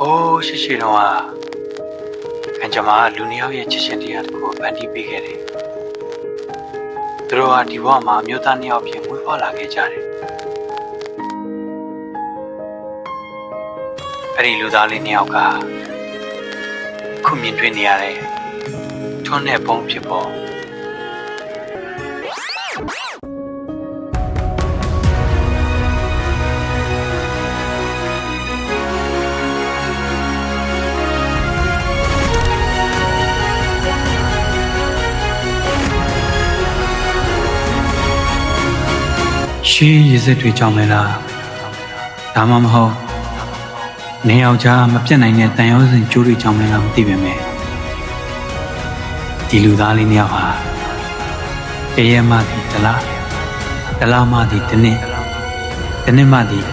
အိုးရှိတော့ကံကြမ္မာလူနှစ်ယောက်ရဲ့ချစ်ရှင်တရားတစ်ခုကိုဖန်တီးပေးခဲ့တယ်။သူတို့ဟာဒီဘဝမှာအမျိုးသားနှစ်ယောက်ဖြစ်မွေးဖွားလာခဲ့ကြတယ်။အဲ့ဒီလူသားလေးနှစ်ယောက်ကခုမြင်တွေ့နေရတဲ့ထွန်းတဲ့ဘုံဖြစ်ပေါ်ရှေးရည်စက်တွေကြောင့်မလားဒါမှမဟုတ်နေအောင်ကြားမပြတ်နိုင်တဲ့တန်ရုံးစင်ကျိုးတွေကြောင့်မလားမသိပါနဲ့ဒီလူသားလေးနှစ်ယောက်ဟာတရက်မှသည်တလားမှသည်တစ်နှစ်မှသည်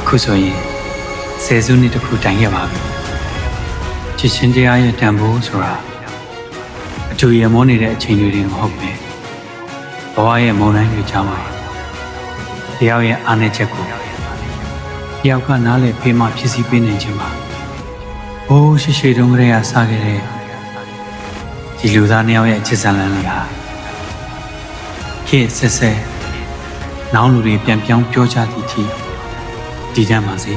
ခုဆိုရင်ဆယ်စုနှစ်တစ်ခုတိုင်ခဲ့ပါပြီချစ်ချင်းတရားရဲ့တန်ဖိုးဆိုတာအကျိုးရမောနေတဲ့အချိန်တွေမဟုတ်ပဲဘဝရဲ့မုန်တိုင်းတွေကြောင့်ပါတယောက်ရဲ့အားနည်းချက်ကိုတယောက်ကနားလည်ဖေးမှဖြစ်စီပေးနိုင်ခြင်းပါဘိုးရှိတုန်းကတည်းကစခဲ့တဲ့ဒီလူသားနှစ်ယောက်ရဲ့ချစ်စံလန်းလေးဟာခေတ်ဆက်နောင်လူတွေပြန်ပြောင်းပြောကြသည့်အထိတည်တတ်ပါစေ